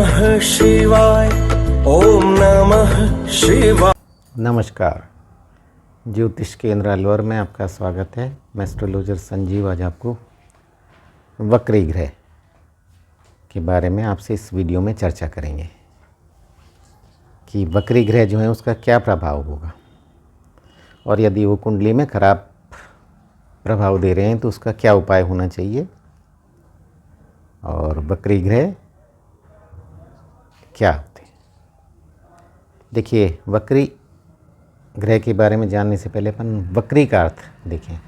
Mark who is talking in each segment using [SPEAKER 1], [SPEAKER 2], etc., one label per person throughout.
[SPEAKER 1] नमः शिवाय। ओम नमः शिवाय।
[SPEAKER 2] नमस्कार, ज्योतिष केंद्र अलवर में आपका स्वागत है। मैं एस्ट्रोलॉजर संजीव आज आपको वक्री ग्रह के बारे में आपसे इस वीडियो में चर्चा करेंगे कि वक्री ग्रह जो है उसका क्या प्रभाव होगा और यदि वो कुंडली में खराब प्रभाव दे रहे हैं तो उसका क्या उपाय होना चाहिए और वक्री ग्रह क्या होते हैं। देखिए, वक्री ग्रह के बारे में जानने से पहले अपन वक्री का अर्थ देखें।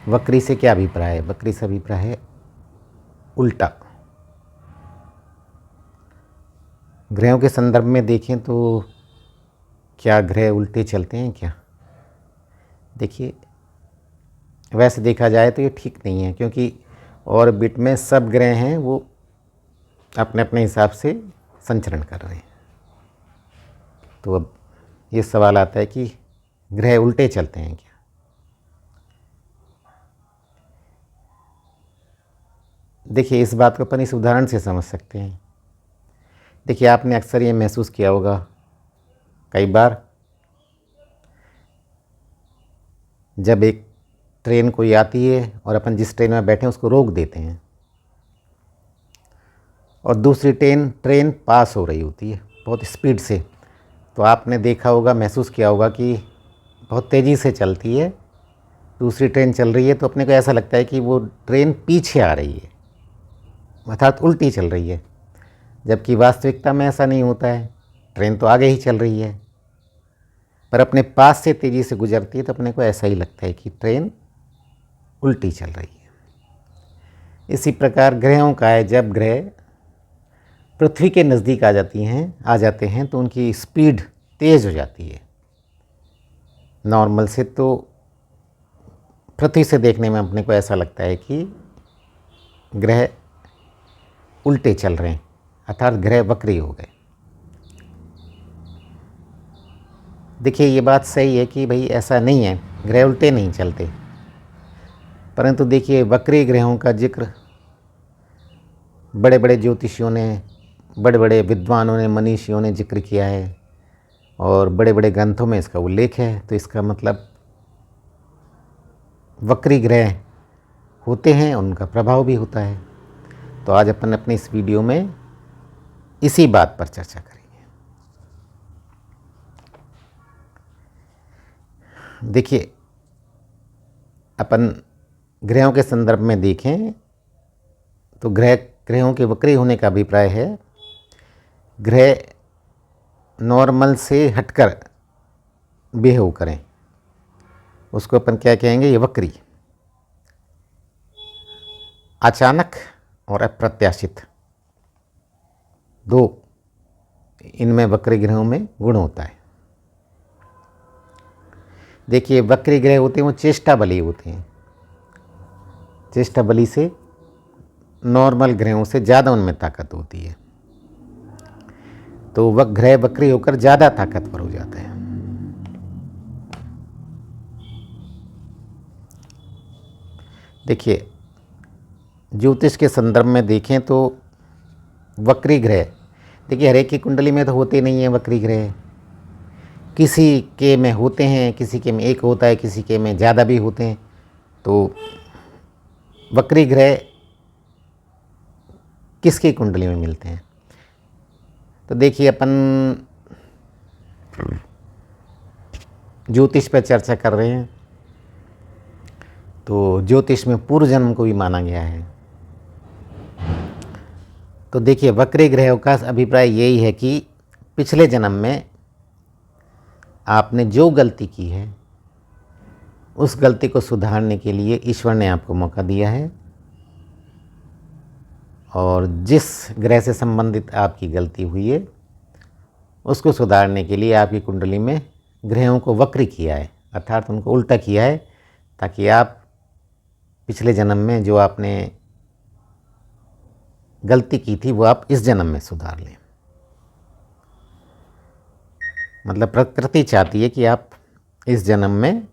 [SPEAKER 2] वक्री से क्या अभिप्राय है? वक्री से अभिप्राय है उल्टा। ग्रहों के संदर्भ में देखें तो क्या ग्रह उल्टे चलते हैं क्या? देखिए, वैसे देखा जाए तो ये ठीक नहीं है, क्योंकि ऑर्बिट में सब ग्रह हैं वो अपने अपने हिसाब से संचरण कर रहे हैं। तो अब ये सवाल आता है कि ग्रह उल्टे चलते हैं क्या? देखिए, इस बात को अपन इस उदाहरण से समझ सकते हैं। देखिए, आपने अक्सर ये महसूस किया होगा कई बार, जब एक ट्रेन कोई आती है और अपन जिस ट्रेन में बैठे हैं उसको रोक देते हैं और दूसरी ट्रेन पास हो रही होती है बहुत स्पीड से, तो आपने देखा होगा, महसूस किया होगा कि बहुत तेज़ी से चलती है, दूसरी ट्रेन चल रही है तो अपने को ऐसा लगता है कि वो ट्रेन पीछे आ रही है, अर्थात उल्टी चल रही है। जबकि वास्तविकता में ऐसा नहीं होता है, ट्रेन तो आगे ही चल रही है, पर अपने पास से तेज़ी से गुजरती है तो अपने को ऐसा ही लगता है कि ट्रेन उल्टी चल रही है। इसी प्रकार ग्रहों का है, जब ग्रह पृथ्वी के नज़दीक आ जाते हैं तो उनकी स्पीड तेज़ हो जाती है। नॉर्मल से तो पृथ्वी से देखने में अपने को ऐसा लगता है कि ग्रह उल्टे चल रहे हैं, अर्थात ग्रह वक्री हो गए। देखिए, ये बात सही है कि भाई ऐसा नहीं है, ग्रह उल्टे नहीं चलते, परंतु देखिए, वक्री ग्रहों का जिक्र बड़े बड़े ज्योतिषियों ने, बड़े बड़े विद्वानों ने, मनीषियों ने जिक्र किया है और बड़े बड़े ग्रंथों में इसका उल्लेख है। तो इसका मतलब वक्री ग्रह होते हैं, उनका प्रभाव भी होता है। तो आज अपन अपने इस वीडियो में इसी बात पर चर्चा करेंगे। देखिए, अपन ग्रहों के संदर्भ में देखें तो ग्रहों के वक्री होने का अभिप्राय है ग्रह नॉर्मल से हटकर बिहेव करें, उसको अपन क्या कहेंगे? ये वक्री। अचानक और अप्रत्याशित, दो इनमें वक्री ग्रहों में गुण होता है। देखिए, वक्री ग्रह होते हैं वो चेष्टा बली होते हैं। चेष्टा बली से नॉर्मल ग्रहों से ज़्यादा उनमें ताकत होती है, तो वह ग्रह वक्री होकर ज़्यादा ताकतवर हो जाता है। देखिए, ज्योतिष के संदर्भ में देखें तो वक्री ग्रह, देखिए, हर एक की कुंडली में तो होते नहीं हैं वक्री ग्रह। किसी के में होते हैं, किसी के में एक होता है, किसी के में ज़्यादा भी होते हैं। तो वक्री ग्रह किसकी कुंडली में मिलते हैं? तो देखिए, अपन ज्योतिष पर चर्चा कर रहे हैं, तो ज्योतिष में पूर्व जन्म को भी माना गया है। तो देखिए, वक्री ग्रहों का अभिप्राय यही है कि पिछले जन्म में आपने जो गलती की है उस गलती को सुधारने के लिए ईश्वर ने आपको मौका दिया है, और जिस ग्रह से संबंधित आपकी गलती हुई है उसको सुधारने के लिए आपकी कुंडली में ग्रहों को वक्री किया है, अर्थात उनको उल्टा किया है, ताकि आप पिछले जन्म में जो आपने गलती की थी वो आप इस जन्म में सुधार लें। मतलब प्रकृति चाहती है कि आप इस जन्म में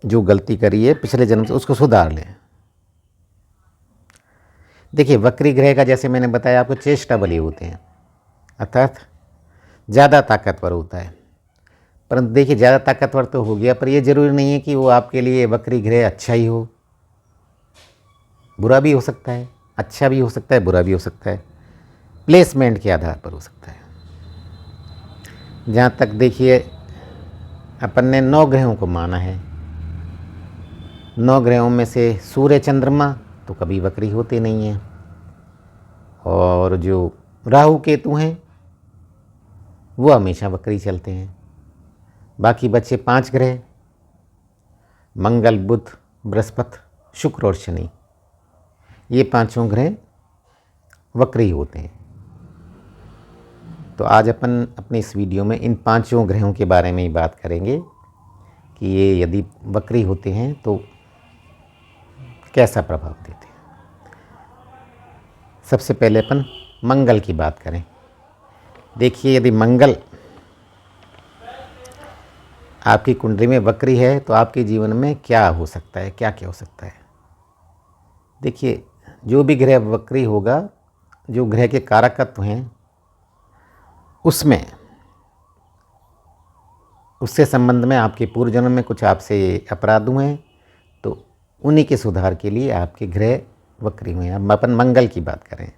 [SPEAKER 2] जो गलती करी है पिछले जन्म से उसको सुधार लें। देखिए वक्री ग्रह का जैसे मैंने बताया आपको चेष्टा बली होते हैं, अर्थात ज़्यादा ताकतवर होता है। परंतु देखिए ज़्यादा ताकतवर तो हो गया, पर यह ज़रूरी नहीं है कि वो आपके लिए वक्री ग्रह अच्छा ही हो, बुरा भी हो सकता है, अच्छा भी हो सकता है, बुरा भी हो सकता है, प्लेसमेंट के आधार पर हो सकता है। जहाँ तक देखिए अपन ने 9 ग्रहों को माना है, 9 ग्रहों में से सूर्य चंद्रमा तो कभी वक्री होते नहीं हैं, और जो राहु केतु हैं वो हमेशा वक्री चलते हैं। बाकी बचे 5 ग्रह मंगल, बुध, बृहस्पति, शुक्र और शनि, ये पांचों ग्रह वक्री होते हैं। तो आज अपन अपने इस वीडियो में इन पांचों ग्रहों के बारे में ही बात करेंगे कि ये यदि वक्री होते हैं तो कैसा प्रभाव देते हैं। सबसे पहले अपन मंगल की बात करें। देखिए यदि मंगल आपकी कुंडली में वक्री है तो आपके जीवन में क्या हो सकता है, क्या क्या हो सकता है। देखिए जो भी ग्रह वक्री होगा, जो ग्रह के कारकत्व हैं उसमें, उससे संबंध में आपके पूर्व जन्म में कुछ आपसे अपराध हुए हैं तो उन्हीं के सुधार के लिए आपके ग्रह वक्री हुए हैं। अब अपन मंगल की बात करें।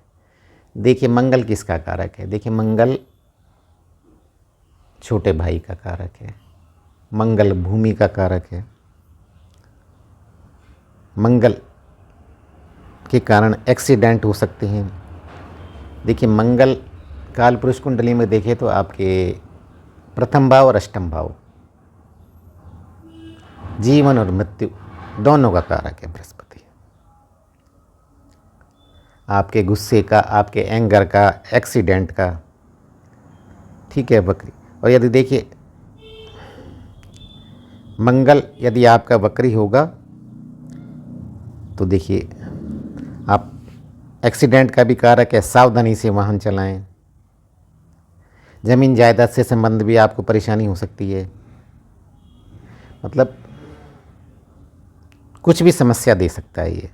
[SPEAKER 2] देखिए मंगल किसका कारक है। देखिए मंगल छोटे भाई का कारक है, मंगल भूमि का कारक है। मंगल के कारण एक्सीडेंट हो सकते हैं। देखिए मंगल काल पुरुष कुंडली में देखें तो आपके प्रथम भाव और अष्टम भाव, जीवन और मृत्यु दोनों का कारक है बृहस्पति। आपके गुस्से का, आपके एंगर का, एक्सीडेंट का, ठीक है, वक्री। और यदि देखिए मंगल यदि आपका वक्री होगा तो देखिए आप एक्सीडेंट का भी कारक है, सावधानी से वाहन चलाएं। ज़मीन जायदाद से संबंध भी आपको परेशानी हो सकती है, मतलब कुछ भी समस्या दे सकता है ये।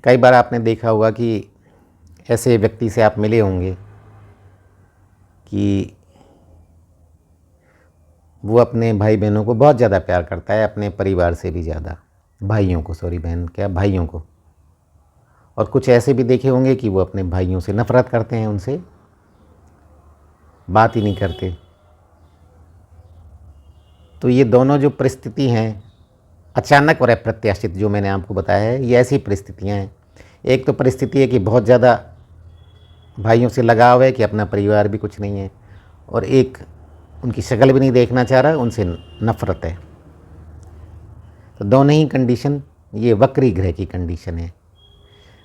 [SPEAKER 2] कई बार आपने देखा होगा कि ऐसे व्यक्ति से आप मिले होंगे कि वो अपने भाई बहनों को बहुत ज़्यादा प्यार करता है, अपने परिवार से भी ज़्यादा, भाइयों को, सॉरी बहन क्या, भाइयों को। और कुछ ऐसे भी देखे होंगे कि वो अपने भाइयों से नफरत करते हैं, उनसे बात ही नहीं करते। तो ये दोनों जो परिस्थिति हैं, अचानक और अप्रत्याशित, जो मैंने आपको बताया है, ये ऐसी परिस्थितियां हैं। एक तो परिस्थिति है कि बहुत ज़्यादा भाइयों से लगाव है कि अपना परिवार भी कुछ नहीं है, और एक उनकी शक्ल भी नहीं देखना चाह रहा, उनसे नफरत है। तो दोनों ही कंडीशन ये वक्री ग्रह की कंडीशन है।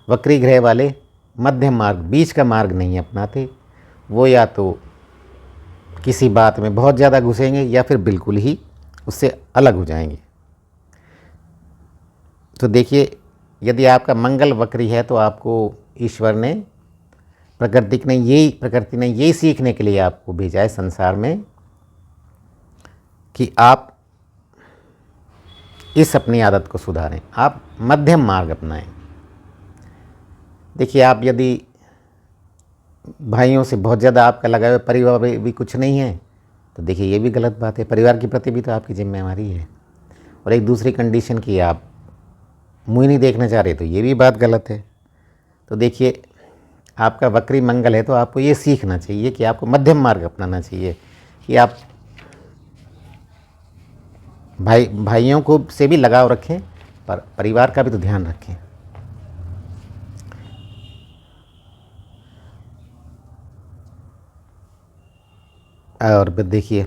[SPEAKER 2] वक्री ग्रह वाले मध्यम मार्ग, बीच का मार्ग नहीं अपनाते। वो या तो किसी बात में बहुत ज़्यादा घुसेंगे या फिर बिल्कुल ही उससे अलग हो जाएंगे। तो देखिए यदि आपका मंगल वक्री है तो आपको ईश्वर ने, प्रकृति ने यही सीखने के लिए आपको भेजा है संसार में कि आप इस अपनी आदत को सुधारें, आप मध्यम मार्ग अपनाएं। देखिए आप यदि भाइयों से बहुत ज़्यादा आपका लगा हुआ, परिवार भी कुछ नहीं है, तो देखिए ये भी गलत बात है। परिवार के प्रति भी तो आपकी जिम्मेवारी है। और एक दूसरी कंडीशन की आप मुँह नहीं देखना चाह रहे, तो ये भी बात गलत है। तो देखिए आपका वक्री मंगल है तो आपको ये सीखना चाहिए कि आपको मध्यम मार्ग अपनाना चाहिए कि आप भाइयों को से भी लगाव रखें, पर परिवार का भी तो ध्यान रखें। और देखिए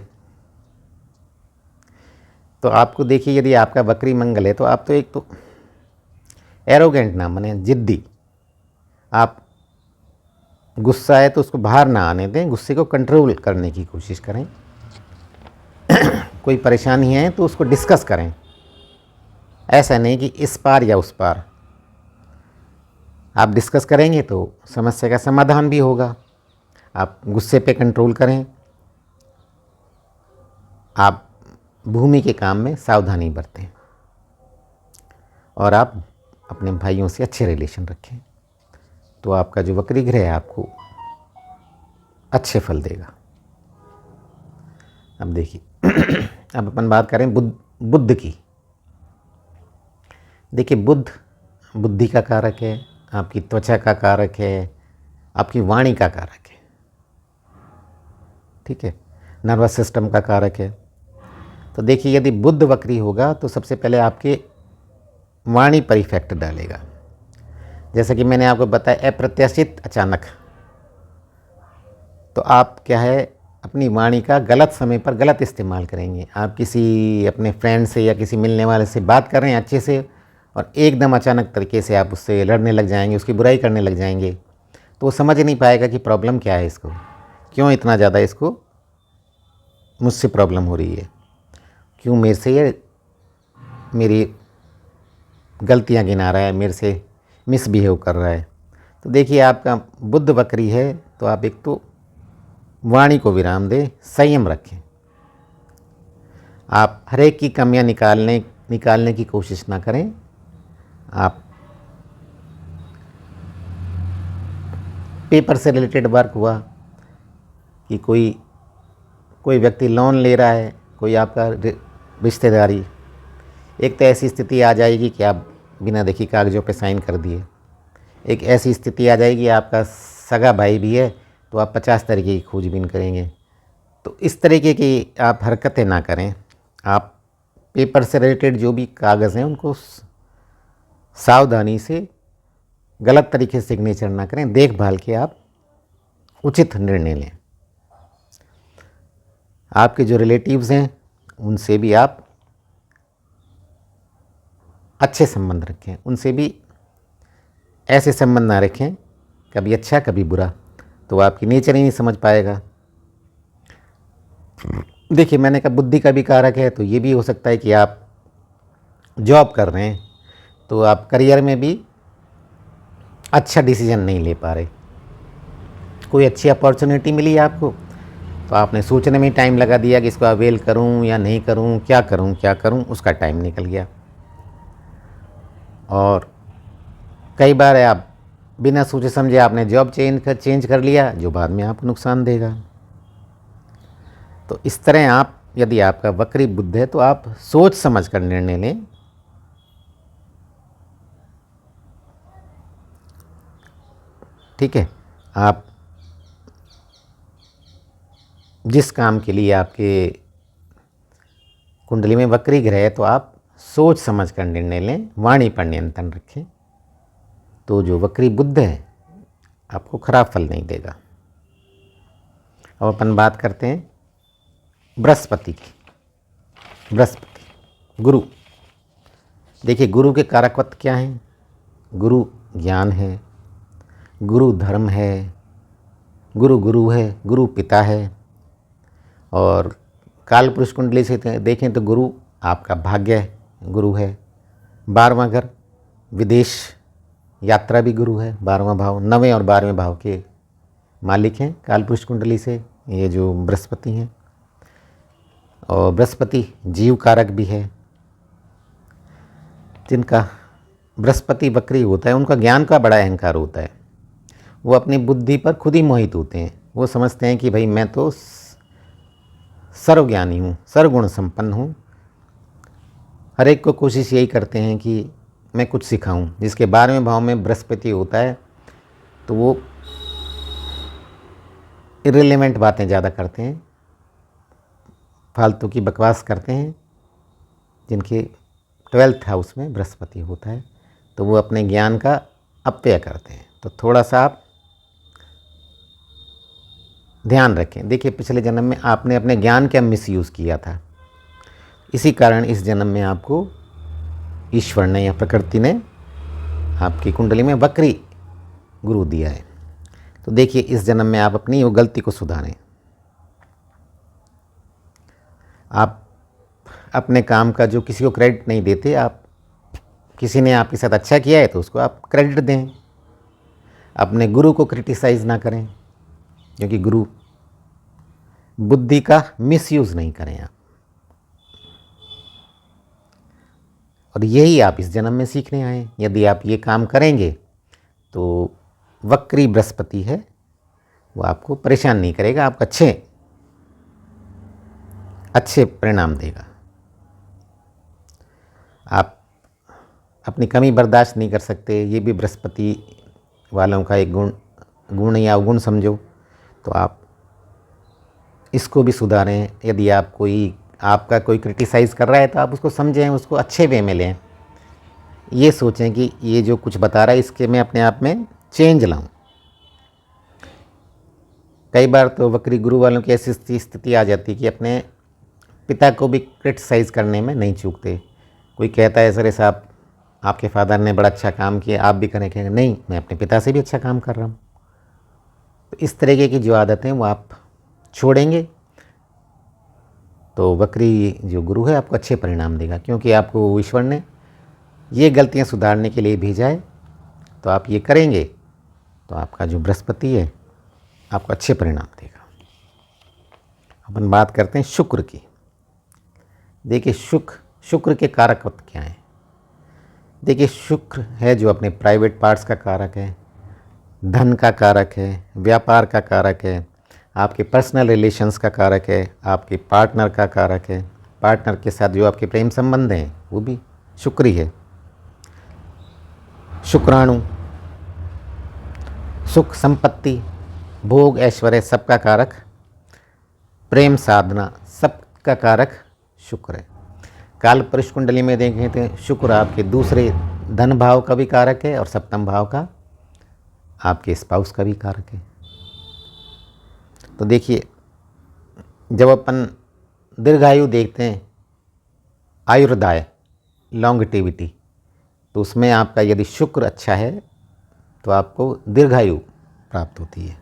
[SPEAKER 2] तो आपको देखिए यदि आपका वक्री मंगल है तो आप तो एक तो एरोगेंट ना बने, जिद्दी। आप गुस्सा है तो उसको बाहर ना आने दें, गुस्से को कंट्रोल करने की कोशिश करें। कोई परेशानी है तो उसको डिस्कस करें, ऐसा नहीं कि इस पार या उस पार। आप डिस्कस करेंगे तो समस्या का समाधान भी होगा। आप गुस्से पे कंट्रोल करें, आप भूमि के काम में सावधानी बरतें, और आप अपने भाइयों से अच्छे रिलेशन रखें, तो आपका जो वक्री ग्रह है आपको अच्छे फल देगा। अब देखिए अब अपन बात करें बुद्ध की। देखिए बुद्ध बुद्धि का कारक है, आपकी त्वचा का कारक है, आपकी वाणी का कारक है, ठीक है, नर्वस सिस्टम का कारक है। तो देखिए यदि बुद्ध वक्री होगा तो सबसे पहले आपके वाणी पर इफेक्ट डालेगा। जैसा कि मैंने आपको बताया अप्रत्याशित अचानक, तो आप क्या है अपनी वाणी का गलत समय पर गलत इस्तेमाल करेंगे। आप किसी अपने फ्रेंड से या किसी मिलने वाले से बात कर रहे हैं अच्छे से, और एकदम अचानक तरीके से आप उससे लड़ने लग जाएंगे, उसकी बुराई करने लग जाएंगे, तो वो समझ नहीं पाएगा कि प्रॉब्लम क्या है, इसको क्यों इतना ज़्यादा इसको मुझसे प्रॉब्लम हो रही है, क्यों मेरे से ये मेरी गलतियां गिना रहा है, मेरे से मिसबिहेव कर रहा है। तो देखिए आपका बुद्ध वक्री है, तो आप एक तो वाणी को विराम दें, संयम रखें। आप हर एक की कमियां निकालने की कोशिश ना करें। आप पेपर से रिलेटेड वर्क हुआ कि कोई व्यक्ति लोन ले रहा है, कोई आपका रिश्तेदारी, एक तो ऐसी स्थिति आ जाएगी कि आप बिना देखी कागज़ों पे साइन कर दिए। एक ऐसी स्थिति आ जाएगी आपका सगा भाई भी है, तो आप 50 तरीके की खोजबीन करेंगे। तो इस तरीके की आप हरकतें ना करें। आप पेपर से रिलेटेड जो भी कागज़ हैं उनको सावधानी से गलत तरीके से सिग्नेचर ना करें, देखभाल के आप उचित निर्णय लें। आपके जो रिलेटिव्स हैं उनसे भी आप अच्छे संबंध रखें, उनसे भी ऐसे संबंध ना रखें कभी अच्छा कभी बुरा, तो आपकी नेचर ही नहीं समझ पाएगा। देखिए मैंने कहा बुद्धि का भी कारक है, तो ये भी हो सकता है कि आप जॉब कर रहे हैं तो आप करियर में भी अच्छा डिसीजन नहीं ले पा रहे। कोई अच्छी अपॉर्चुनिटी मिली आपको, तो आपने सोचने में टाइम लगा दिया कि इसको अवेल करूं या नहीं करूं, क्या करूं, उसका टाइम निकल गया। और कई बार आप बिना सोचे समझे आपने जॉब चेंज कर लिया, जो बाद में आपको नुकसान देगा। तो इस तरह आप यदि आपका वक्री बुद्ध है तो आप सोच समझ कर निर्णय लें। ठीक है, आप जिस काम के लिए आपके कुंडली में वक्री ग्रह है तो आप सोच समझ कर निर्णय लें, वाणी पर नियंत्रण रखें, तो जो वक्री बुद्ध है आपको खराब फल नहीं देगा। अब अपन बात करते हैं बृहस्पति की। बृहस्पति गुरु, देखिए गुरु के कारकत्व क्या हैं। गुरु ज्ञान है, गुरु धर्म है, गुरु है, गुरु पिता है। और काल पुरुष कुंडली से देखें तो गुरु आपका भाग्य गुरु है। 12वां घर विदेश यात्रा भी गुरु है। 12वां भाव 9वें और 12वें भाव के मालिक हैं काल पुरुष कुंडली से ये जो बृहस्पति हैं। और बृहस्पति जीव कारक भी है। जिनका बृहस्पति वक्री होता है उनका ज्ञान का बड़ा अहंकार होता है। वो अपनी बुद्धि पर खुद ही मोहित होते हैं। वो समझते हैं कि भाई मैं तो सर्वज्ञानी हूँ, सर्वगुण संपन्न हूँ। हर एक को कोशिश यही करते हैं कि मैं कुछ सिखाऊं। जिसके 12वें भाव में बृहस्पति होता है तो वो इर्रिलेवेंट बातें ज़्यादा करते हैं, फालतू की बकवास करते हैं। जिनके 12th हाउस में बृहस्पति होता है तो वो अपने ज्ञान का अपव्यय करते हैं। तो थोड़ा सा आप ध्यान रखें। देखिए पिछले जन्म में आपने अपने ज्ञान का मिसयूज़ किया था, इसी कारण इस जन्म में आपको ईश्वर ने या प्रकृति ने आपकी कुंडली में वक्री गुरु दिया है। तो देखिए इस जन्म में आप अपनी वो गलती को सुधारें। आप अपने काम का जो किसी को क्रेडिट नहीं देते, आप किसी ने आपके साथ अच्छा किया है तो उसको आप क्रेडिट दें। अपने गुरु को क्रिटिसाइज़ ना करें, क्योंकि गुरु बुद्धि का मिसयूज़ नहीं करें आप। और यही आप इस जन्म में सीखने आए हैं। यदि आप ये काम करेंगे तो वक्री बृहस्पति है वो आपको परेशान नहीं करेगा, आपको अच्छे परिणाम देगा। आप अपनी कमी बर्दाश्त नहीं कर सकते, ये भी बृहस्पति वालों का एक गुण या अवगुण समझो, तो आप इसको भी सुधारें। यदि आपका कोई क्रिटिसाइज़ कर रहा है तो आप उसको समझें, उसको अच्छे वे में लें। ये सोचें कि ये जो कुछ बता रहा है इसके मैं अपने आप में चेंज लाऊं। कई बार तो वक्री गुरु वालों की ऐसी स्थिति आ जाती है कि अपने पिता को भी क्रिटिसाइज़ करने में नहीं चूकते। कोई कहता है सर साहब आपके फादर ने बड़ा अच्छा काम किया, आप भी करें, कहेंगे नहीं मैं अपने पिता से भी अच्छा काम कर रहा हूँ। तो इस तरीके की जो आदतें वो आप छोड़ेंगे तो वक्री जो गुरु है आपको अच्छे परिणाम देगा, क्योंकि आपको ईश्वर ने ये गलतियाँ सुधारने के लिए भेजा है। तो आप ये करेंगे तो आपका जो बृहस्पति है आपको अच्छे परिणाम देगा। अपन बात करते हैं शुक्र की। देखिए शुक्र के कारक क्या हैं। देखिए शुक्र है जो अपने प्राइवेट पार्ट्स का कारक है, धन का कारक है, व्यापार का कारक है, आपके पर्सनल रिलेशंस का कारक है, आपके पार्टनर का कारक है, पार्टनर के साथ जो आपके प्रेम संबंध हैं वो भी शुक्र ही है। शुक्राणु सुख संपत्ति भोग ऐश्वर्य सबका कारक, प्रेम साधना सबका कारक शुक्र है। काल पुरुष कुंडली में देखें तो शुक्र आपके दूसरे धन भाव का भी कारक है और सप्तम भाव का आपके स्पाउस का भी कारक है। तो देखिए जब अपन दीर्घायु देखते हैं, आयुर्दाय लॉन्गेटिविटी, तो उसमें आपका यदि शुक्र अच्छा है तो आपको दीर्घायु प्राप्त होती है।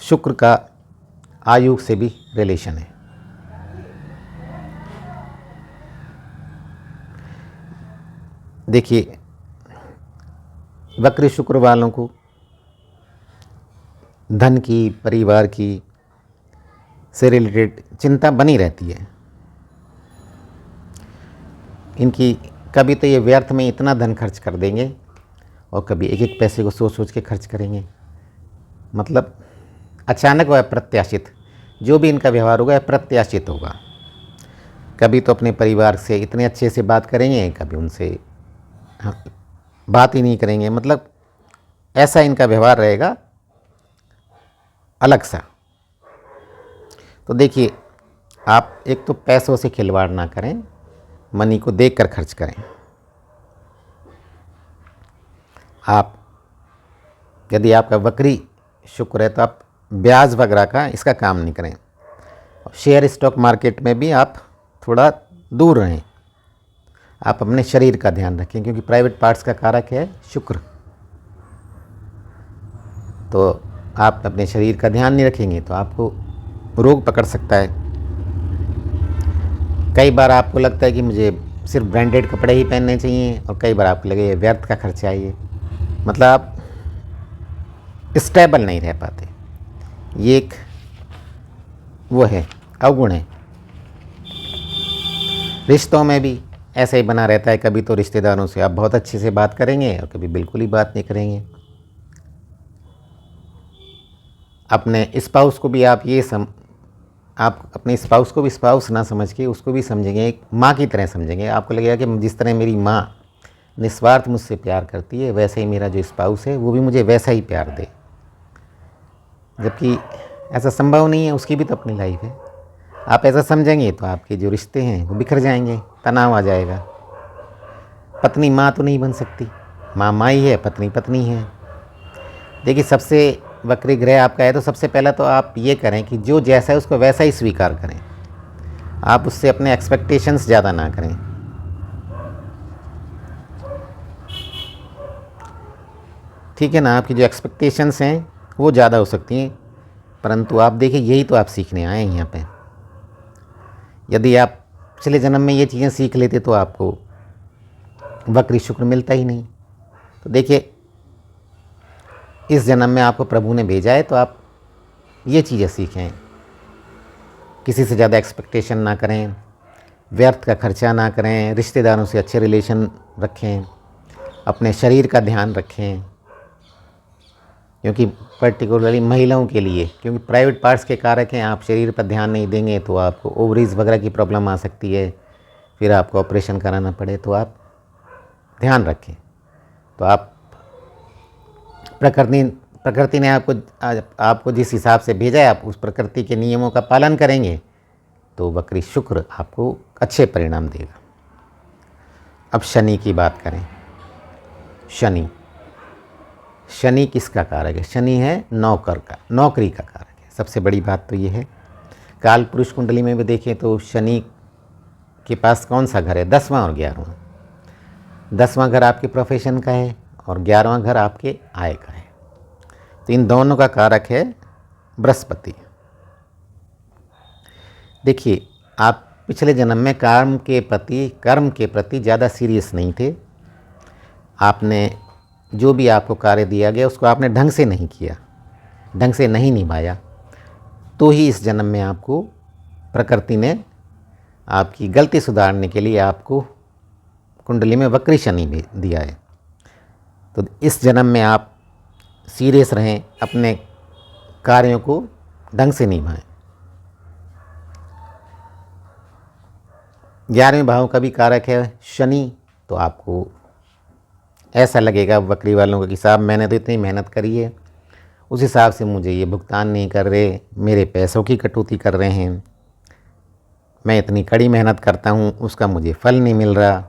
[SPEAKER 2] शुक्र का आयु से भी रिलेशन है। देखिए वक्र शुक्र वालों को धन की, परिवार की से रिलेटेड चिंता बनी रहती है। इनकी कभी तो ये व्यर्थ में इतना धन खर्च कर देंगे और कभी एक एक पैसे को सोच सोच के खर्च करेंगे। मतलब अचानक व अप्रत्याशित जो भी इनका व्यवहार होगा अप्रत्याशित होगा। कभी तो अपने परिवार से इतने अच्छे से बात करेंगे, कभी उनसे बात ही नहीं करेंगे। मतलब ऐसा इनका व्यवहार रहेगा अलग सा। तो देखिए आप एक तो पैसों से खिलवाड़ ना करें, मनी को देखकर खर्च करें। आप यदि आपका वक्री शुक्र है तो आप ब्याज वगैरह का इसका काम नहीं करें। शेयर स्टॉक मार्केट में भी आप थोड़ा दूर रहें। आप अपने शरीर का ध्यान रखें, क्योंकि प्राइवेट पार्ट्स का कारक है शुक्र। तो आप अपने शरीर का ध्यान नहीं रखेंगे तो आपको रोग पकड़ सकता है। कई बार आपको लगता है कि मुझे सिर्फ ब्रांडेड कपड़े ही पहनने चाहिए, और कई बार आपको लगे व्यर्थ का खर्चा है ये। मतलब आप स्टेबल नहीं रह पाते। ये एक वो है अवगुण है। रिश्तों में भी ऐसा ही बना रहता है। कभी तो रिश्तेदारों से आप बहुत अच्छे से बात करेंगे और कभी बिल्कुल ही बात नहीं करेंगे। अपने स्पाउस को भी आप अपने स्पाउस को भी स्पाउस ना समझ के उसको भी समझेंगे, एक माँ की तरह समझेंगे। आपको लगेगा कि जिस तरह मेरी माँ निस्वार्थ मुझसे प्यार करती है, वैसे ही मेरा जो स्पाउस है वो भी मुझे वैसा ही प्यार दे। जबकि ऐसा संभव नहीं है, उसकी भी तो अपनी लाइफ है। आप ऐसा समझेंगे तो आपके जो रिश्ते हैं वो बिखर जाएंगे, तनाव आ जाएगा। पत्नी माँ तो नहीं बन सकती, माँ माँ ही है, पत्नी पत्नी है। देखिए सबसे वक्री ग्रह आपका है तो सबसे पहला तो आप ये करें कि जो जैसा है उसको वैसा ही स्वीकार करें। आप उससे अपने एक्सपेक्टेशंस ज़्यादा ना करें। ठीक है ना, आपकी जो एक्सपेक्टेशंस हैं वो ज़्यादा हो सकती हैं, परंतु आप देखिए यही तो आप सीखने आए हैं यहाँ पे। यदि आप पिछले जन्म में ये चीज़ें सीख लेते तो आपको वक्री शुक्र मिलता ही नहीं। तो देखिए इस जन्म में आपको प्रभु ने भेजा है तो आप ये चीज़ें सीखें। किसी से ज़्यादा एक्सपेक्टेशन ना करें, व्यर्थ का खर्चा ना करें, रिश्तेदारों से अच्छे रिलेशन रखें, अपने शरीर का ध्यान रखें, क्योंकि पर्टिकुलरली महिलाओं के लिए, क्योंकि प्राइवेट पार्ट्स के कारक हैं, आप शरीर पर ध्यान नहीं देंगे तो आपको ओवरीज वगैरह की प्रॉब्लम आ सकती है, फिर आपको ऑपरेशन कराना पड़े। तो आप ध्यान रखें। तो आप प्रकृति ने आपको जिस हिसाब से भेजा है, आप उस प्रकृति के नियमों का पालन करेंगे तो वक्री शुक्र आपको अच्छे परिणाम देगा। अब शनि की बात करें। शनि किसका कारक है? शनि है नौकरी का कारक है। सबसे बड़ी बात तो ये है, काल पुरुष कुंडली में भी देखें तो शनि के पास कौन सा घर है? 10वां और 11वां। 10वां घर आपके प्रोफेशन का है और 11वां घर आपके आय का है। तो इन दोनों का कारक है बृहस्पति। देखिए, आप पिछले जन्म में कर्म के प्रति ज़्यादा सीरियस नहीं थे। आपने जो भी आपको कार्य दिया गया उसको आपने ढंग से नहीं किया, ढंग से नहीं निभाया, तो ही इस जन्म में आपको प्रकृति ने आपकी गलती सुधारने के लिए आपको कुंडली में वक्री शनि भी दिया है। तो इस जन्म में आप सीरियस रहें, अपने कार्यों को ढंग से निभाएं। 11वें भाव का भी कारक है शनि। तो आपको ऐसा लगेगा वक्री वालों को कि साहब मैंने तो इतनी मेहनत करी है, उस हिसाब से मुझे ये भुगतान नहीं कर रहे, मेरे पैसों की कटौती कर रहे हैं, मैं इतनी कड़ी मेहनत करता हूँ उसका मुझे फल नहीं मिल रहा।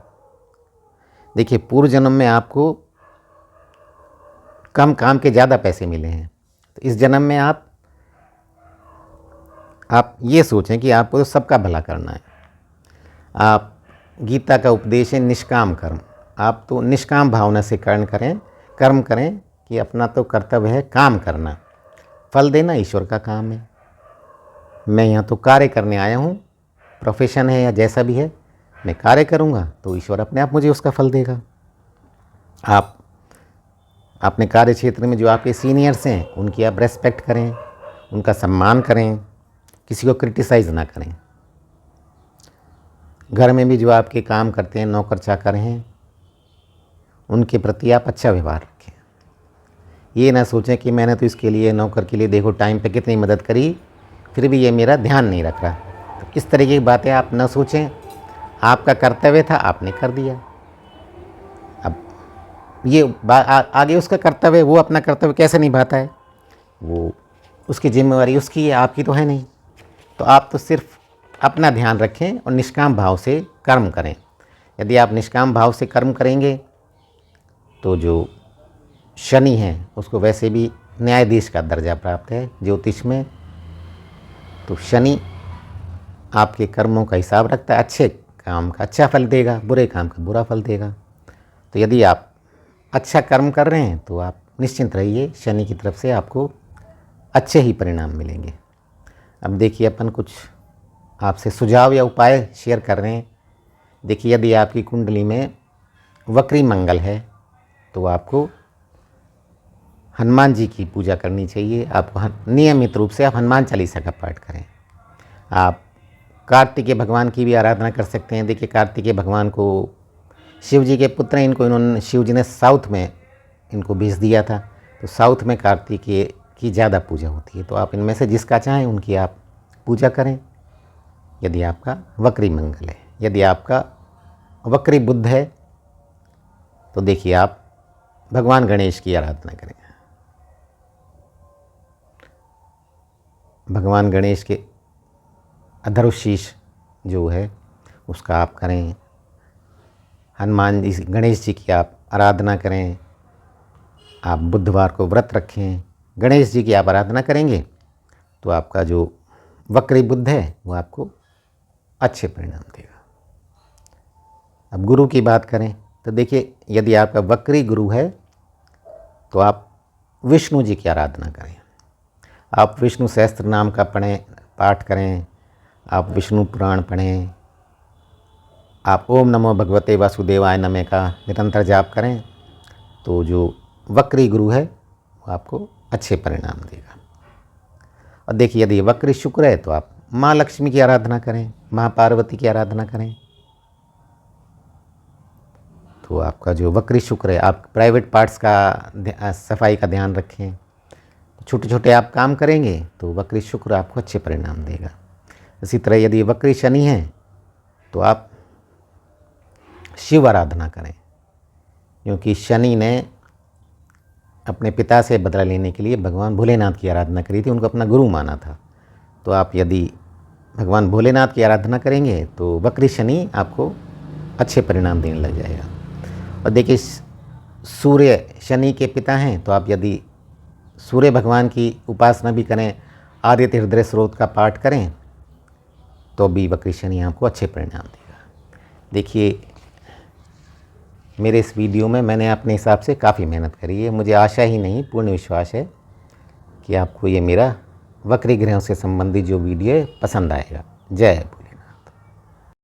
[SPEAKER 2] देखिए, पूर्व जन्म में आपको कम काम के ज़्यादा पैसे मिले हैं, तो इस जन्म में आप ये सोचें कि आपको तो सबका भला करना है। आप गीता का उपदेश है निष्काम कर्म, आप तो निष्काम भावना से कर्म करें कि अपना तो कर्तव्य है काम करना, फल देना ईश्वर का काम है। मैं यहाँ तो कार्य करने आया हूँ, प्रोफेशन है या जैसा भी है, मैं कार्य करूँगा तो ईश्वर अपने आप मुझे उसका फल देगा। आप अपने कार्य क्षेत्र में जो आपके सीनियर्स हैं उनकी आप रेस्पेक्ट करें, उनका सम्मान करें, किसी को क्रिटिसाइज़ ना करें। घर में भी जो आपके काम करते हैं, नौकर चाकर हैं, उनके प्रति आप अच्छा व्यवहार रखें। ये ना सोचें कि मैंने तो इसके लिए, नौकर के लिए देखो टाइम पे कितनी मदद करी, फिर भी ये मेरा ध्यान नहीं रख रहा। तो इस तरीके की बातें आप न सोचें। आपका कर्तव्य था, आपने कर दिया। अब ये आगे उसका कर्तव्य, वो अपना कर्तव्य कैसे निभाता है, वो उसकी जिम्मेवारी उसकी है, आपकी तो है नहीं। तो आप तो सिर्फ अपना ध्यान रखें और निष्काम भाव से कर्म करें। यदि आप निष्काम भाव से कर्म करेंगे तो जो शनि है उसको वैसे भी न्यायाधीश का दर्जा प्राप्त है ज्योतिष में। तो शनि आपके कर्मों का हिसाब रखता है, अच्छे काम का अच्छा फल देगा, बुरे काम का बुरा फल देगा। तो यदि आप अच्छा कर्म कर रहे हैं तो आप निश्चिंत रहिए, शनि की तरफ से आपको अच्छे ही परिणाम मिलेंगे। अब देखिए, अपन कुछ आपसे सुझाव या उपाय शेयर कर रहे हैं। देखिए, यदि आपकी कुंडली में वक्री मंगल है तो आपको हनुमान जी की पूजा करनी चाहिए। आपको नियमित रूप से आप हनुमान चालीसा का पाठ करें। आप कार्तिकेय भगवान की भी आराधना कर सकते हैं। देखिए, कार्तिकेय भगवान को शिव जी के पुत्र हैं, इन्होंने शिव जी ने साउथ में इनको भेज दिया था। तो साउथ में कार्तिकेय की ज़्यादा पूजा होती है। तो आप इनमें से जिसका चाहें उनकी आप पूजा करें, यदि आपका वक्री मंगल है। यदि आपका वक्री बुध है तो देखिए, आप भगवान गणेश की आराधना करें। भगवान गणेश के अधर्वशीष जो है उसका आप करें। हनुमान जी, गणेश जी की आप आराधना करें। आप बुधवार को व्रत रखें, गणेश जी की आप आराधना करेंगे तो आपका जो वक्री बुध है वो आपको अच्छे परिणाम देगा। अब गुरु की बात करें तो देखिए, यदि आपका वक्री गुरु है तो आप विष्णु जी की आराधना करें। आप विष्णु सहस्त्र नाम का पाठ करें, आप विष्णु पुराण पढ़ें, आप ओम नमो भगवते वासुदेवाय नमः का निरंतर जाप करें तो जो वक्री गुरु है वो आपको अच्छे परिणाम देगा। और देखिए, यदि वक्री शुक्र है तो आप माँ लक्ष्मी की आराधना करें, माँ पार्वती की आराधना करें। तो आपका जो वक्री शुक्र है, आप प्राइवेट पार्ट्स का सफाई का ध्यान रखें। छोटे छोटे आप काम करेंगे तो वक्री शुक्र आपको अच्छे परिणाम देगा। इसी तरह यदि वक्री शनि है तो आप शिव आराधना करें, क्योंकि शनि ने अपने पिता से बदला लेने के लिए भगवान भोलेनाथ की आराधना करी थी, उनको अपना गुरु माना था। तो आप यदि भगवान भोलेनाथ की आराधना करेंगे तो वक्री शनि आपको अच्छे परिणाम देने लग जाएगा। और देखिए, सूर्य शनि के पिता हैं, तो आप यदि सूर्य भगवान की उपासना भी करें, आदित्य हृदय स्रोत का पाठ करें, तो भी वक्री शनि आपको अच्छे परिणाम देगा। देखिए, मेरे इस वीडियो में मैंने अपने हिसाब से काफ़ी मेहनत करी है। मुझे आशा ही नहीं, पूर्ण विश्वास है कि आपको ये मेरा वक्री ग्रहों से संबंधित जो वीडियो है पसंद आएगा। जय